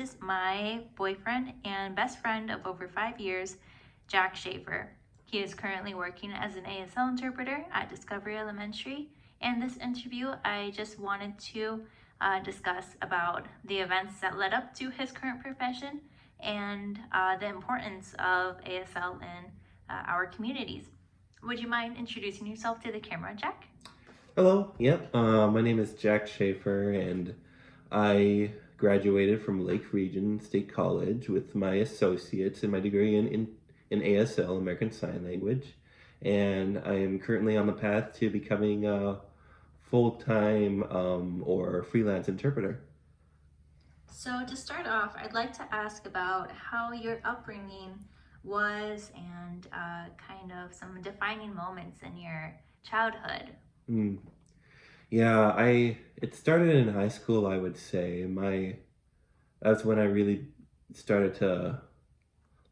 is my boyfriend and best friend of over 5 years, Jack Schaefer. He is currently working as an ASL interpreter at Discovery Elementary. And this interview, I just wanted to discuss about the events that led up to his current profession and the importance of ASL in our communities. Would you mind introducing yourself to the camera, Jack? Hello, yep. My name is Jack Schaefer, and I graduated from Lake Region State College with my associates and my degree in ASL, American Sign Language. And I am currently on the path to becoming a full-time or freelance interpreter. So, to start off, I'd like to ask about how your upbringing was and kind of some defining moments in your childhood. Mm. Yeah, it started in high school, I would say. That's when I really started to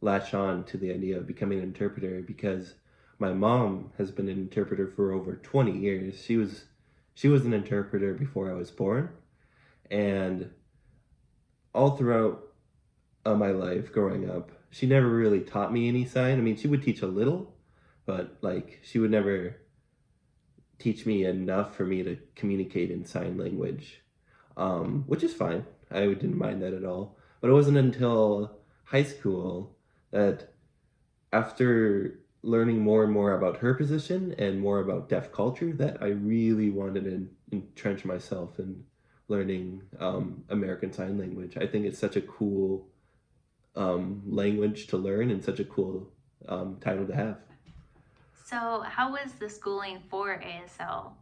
latch on to the idea of becoming an interpreter because my mom has been an interpreter for over 20 years. She was an interpreter before I was born, and all throughout my life growing up, she never really taught me any sign. I mean, she would teach a little, but like she would never teach me enough for me to communicate in sign language, which is fine. I didn't mind that at all. But it wasn't until high school that, after learning more and more about her position and more about deaf culture, that I really wanted to entrench myself in learning American Sign Language. I think it's such a cool language to learn and such a cool title to have. So, how was the schooling for ASL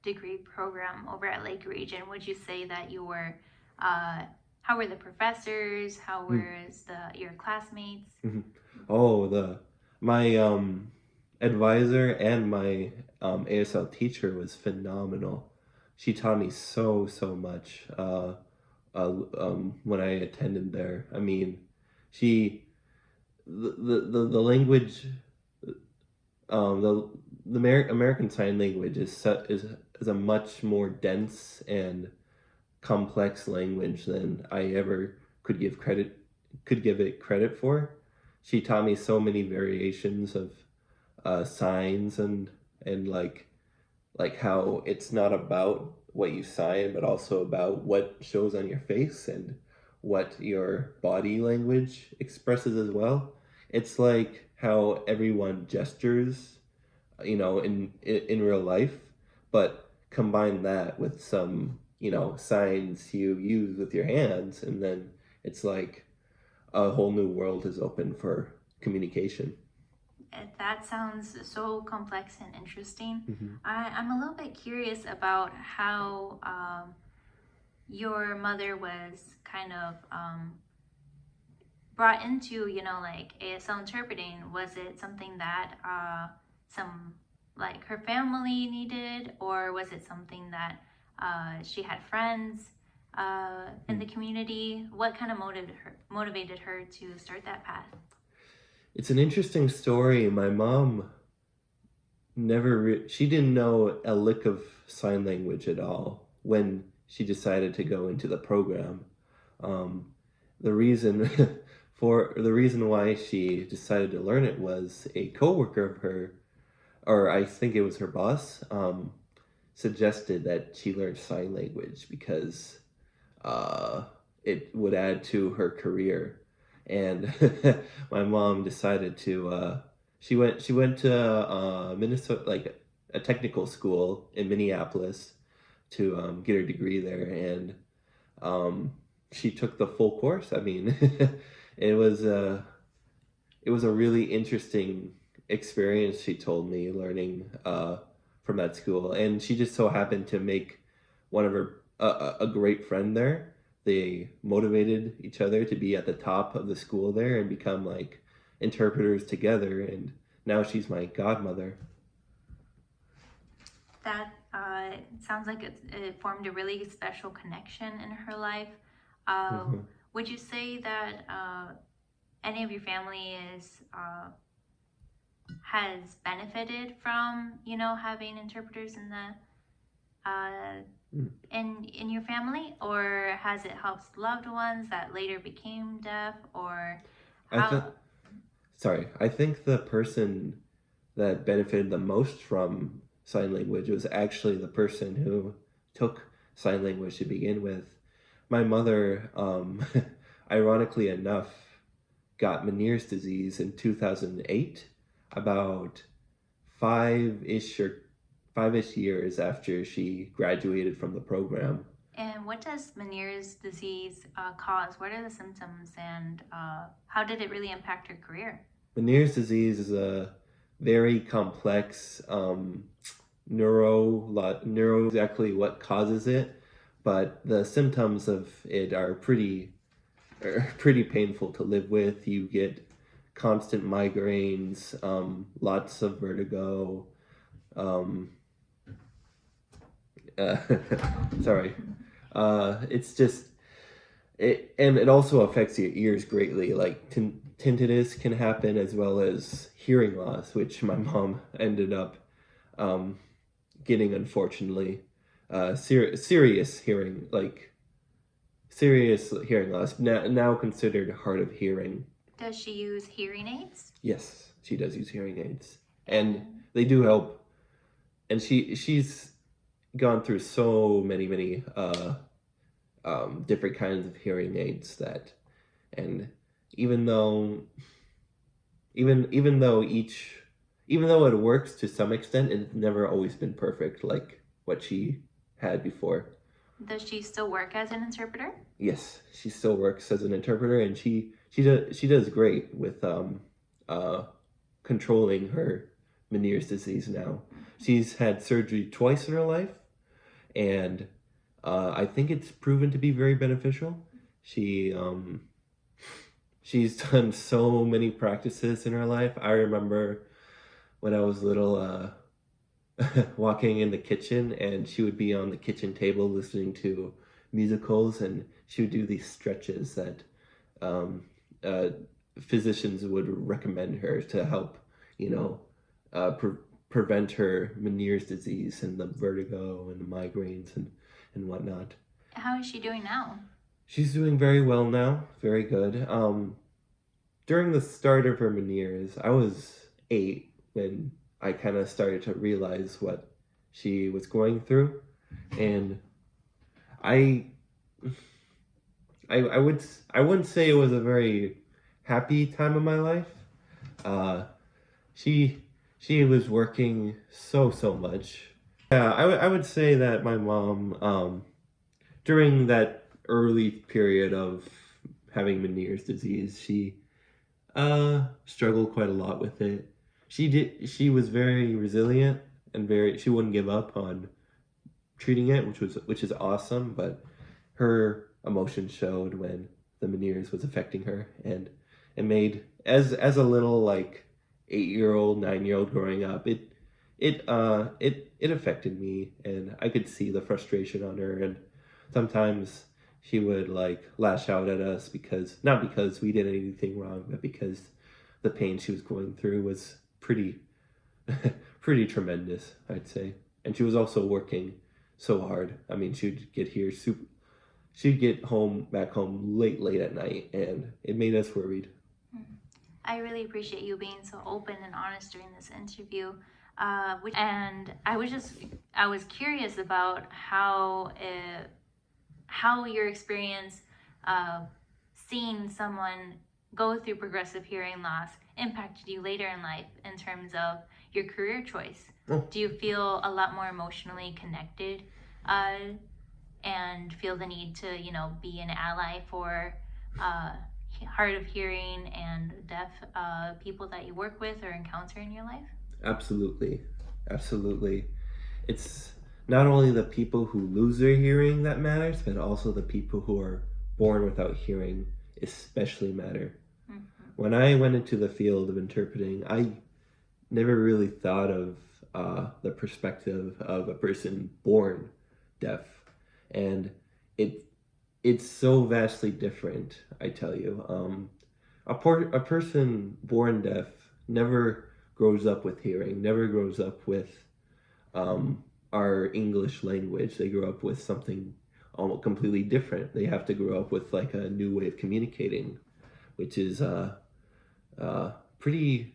degree program over at Lake Region? Would you say that you were, how were the professors? How was your classmates? Mhm. Oh, the my advisor and my ASL teacher was phenomenal. She taught me so much when I attended there. I mean, she the language, the American Sign Language is a much more dense and complex language than I ever could give it credit for. She taught me so many variations of signs, and like how it's not about what you sign, but also about what shows on your face and what your body language expresses as well. It's like how everyone gestures, in real life, but combine that with some, signs you use with your hands, and then it's like a whole new world is open for communication. That sounds so complex and interesting. Hmm. I'm a little bit curious about how your mother was kind of brought into, like ASL interpreting. Was it something that some like her family needed, or was it something that she had friends in the community? What kind of motivated her to start that path? It's an interesting story. My mom she didn't know a lick of sign language at all when she decided to go into the program. Um, the reason for the reason why she decided to learn it was a coworker of her, or I think it was her boss, suggested that she learn sign language because uh, it would add to her career. And my mom decided to. She went to Minnesota, like a technical school in Minneapolis, to get her degree there, and um, she took the full course. I mean, it was a it was a really interesting experience. She told me, learning from that school, and she just so happened to make one of her a great friend there. They motivated each other to be at the top of the school there and become like interpreters together, and now she's my godmother. That sounds like it formed a really special connection in her life. Uh, Hmm. would you say that any of your family is has benefited from having interpreters in the Mm. in your family, or has it helped loved ones that later became deaf, or I think, how? sorry, I think the person that benefited the most from sign language was actually the person who took sign language to begin with. My mother, ironically enough, got Meniere's disease in 2008, about five-ish or five-ish years after she graduated from the program. And what does Meniere's disease cause? What are the symptoms, and how did it really impact her career? Meniere's disease is a very complex neuro exactly what causes it, but the symptoms of it are pretty painful to live with. You get constant migraines, lots of vertigo. Um, uh, sorry, it's just and it also affects your ears greatly. Like tinnitus can happen as well as hearing loss, which my mom ended up um, getting, unfortunately. Serious hearing loss, now considered hard of hearing. Does she use hearing aids? Yes, she does use hearing aids, and they do help. And she's gone through so many different kinds of hearing aids that, and even though even though each even though it works to some extent, it's never always been perfect like what she had before. Does she still work as an interpreter? Yes, she still works as an interpreter, and she does great with uh controlling her Meniere's disease now. She's had surgery twice in her life, and I think it's proven to be very beneficial. She she's done so many practices in her life. I remember when I was little, walking in the kitchen, and she would be on the kitchen table listening to musicals, and she would do these stretches that um, uh, physicians would recommend her to help, you know, prevent her Meniere's disease and the vertigo and the migraines and whatnot. How is she doing now? She's doing very well now, very good. During the start of her Meniere's, I was 8 when I kind of started to realize what she was going through, and I, I wouldn't say it was a very happy time of my life. Uh, she she was working so much. Yeah, I would say that my mom, during that early period of having Meniere's disease, she struggled quite a lot with it. She was very resilient and she wouldn't give up on treating it, which is awesome, but her emotions showed when the Meniere's was affecting her, and it made, as a little like 8-year-old, 9-year-old growing up, it affected me, and I could see the frustration on her, and sometimes she would like lash out at us, because not because we did anything wrong, but because the pain she was going through was pretty pretty tremendous, I'd say. And she was also working so hard. I mean, she'd get back home late at night, and it made us worried. I really appreciate you being so open and honest during this interview. And I was curious about how your experience seeing someone go through progressive hearing loss impacted you later in life in terms of your career choice. Oh. Do you feel a lot more emotionally connected and feel the need to, be an ally for hard of hearing and deaf people that you work with or encounter in your life? Absolutely. It's not only the people who lose their hearing that matters, but also the people who are born without hearing especially matter. Mm-hmm. When I went into the field of interpreting, I never really thought of the perspective of a person born deaf, and it's so vastly different. I tell you, a person born deaf never grows up with hearing, never grows up with our English language. They grow up with something almost completely different. They have to grow up with like a new way of communicating, which is pretty.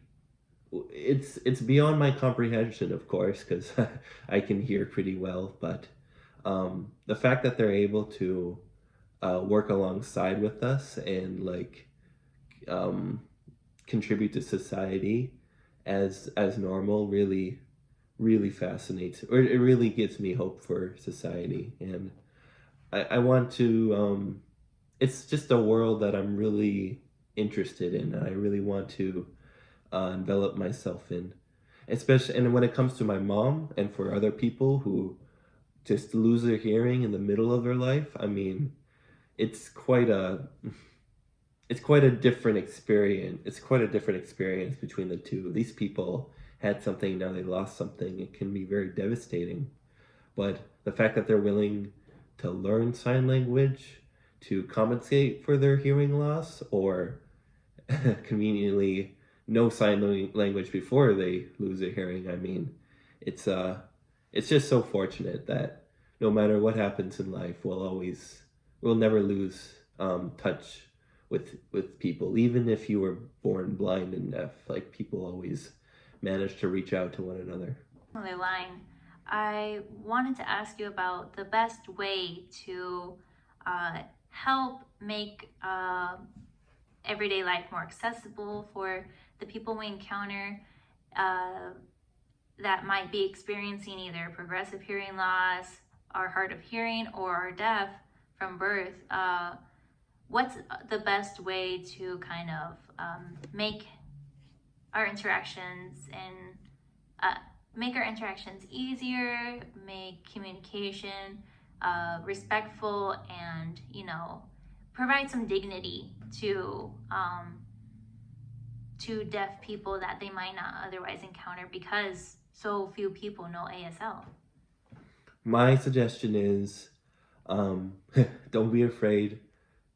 It's beyond my comprehension, of course, because I can hear pretty well. But the fact that they're able to work alongside with us and like um, contribute to society as normal really fascinates, or it really gives me hope for society. And I want to it's just a world that I'm really interested in, and I really want to envelop myself in, especially. And when it comes to my mom and for other people who just lose their hearing in the middle of their life, I mean, it's quite a it's quite a different experience. It's quite a different experience between the two. These people had something, now they lost something. It can be very devastating. But the fact that they're willing to learn sign language to compensate for their hearing loss, or conveniently know sign language before they lose their hearing, I mean, it's just so fortunate that no matter what happens in life, we'll never lose touch with people, even if you were born blind and deaf. Like, people always manage to reach out to one another. Another line. I wanted to ask you about the best way to help make everyday life more accessible for the people we encounter that might be experiencing either progressive hearing loss, are hard of hearing, or are deaf from birth. What's the best way to kind of make our interactions easier, make communication respectful, and provide some dignity to deaf people that they might not otherwise encounter because so few people know ASL? My suggestion is don't be afraid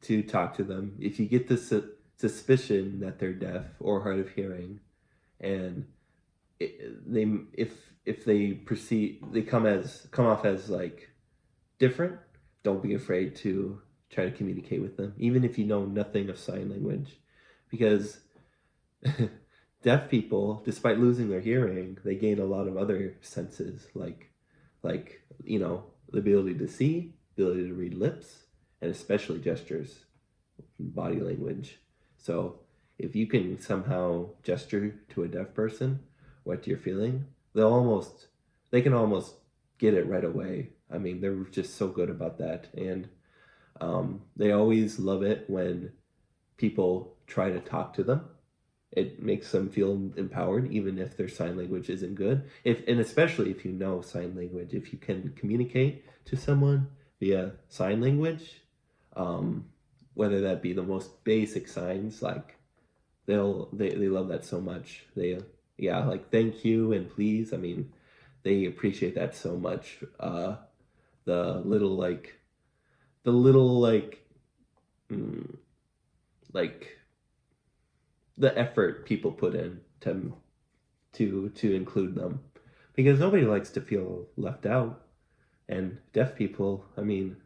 to talk to them. If you get the suspicion that they're deaf or hard of hearing, and if they come off as like different, don't be afraid to try to communicate with them, even if you know nothing of sign language, because deaf people, despite losing their hearing, they gain a lot of other senses, like the ability to see, ability to read lips, and especially gestures, body language. So if you can somehow gesture to a deaf person what you're feeling, they can almost get it right away. I mean, they're just so good about that. And they always love it when people try to talk to them. It makes them feel empowered, even if their sign language isn't good. And especially if you know sign language, if you can communicate to someone via sign language, whether that be the most basic signs, like they love that so much. Like thank you and please. I mean, they appreciate that so much. The little like the effort people put in to include them, because nobody likes to feel left out. And deaf people, I mean,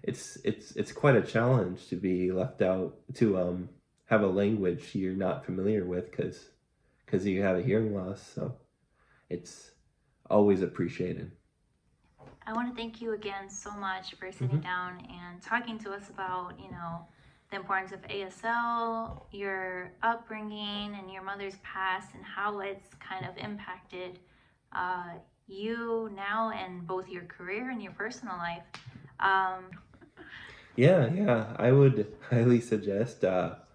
it's quite a challenge to be left out, to have a language you're not familiar with because you have a hearing loss. So it's always appreciated. I want to thank you again so much for sitting down and talking to us about, the importance of ASL, your upbringing, and your mother's past, and how it's kind of impacted you now and both your career and your personal life. Yeah, I would highly suggest pull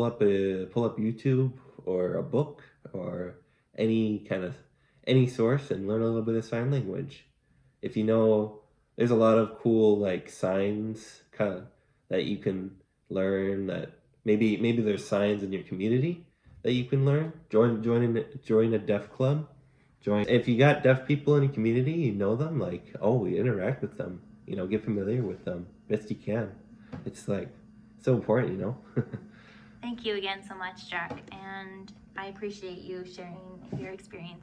up YouTube or a book or any source and learn a little bit of sign language. If you know, there's a lot of cool like signs that you can learn. That maybe there's signs in your community that you can learn. Join a deaf club. If you got deaf people in your community, you know them, like, we interact with them. Get familiar with them best you can. It's like so important. Thank you again so much, Jack, and I appreciate you sharing your experience.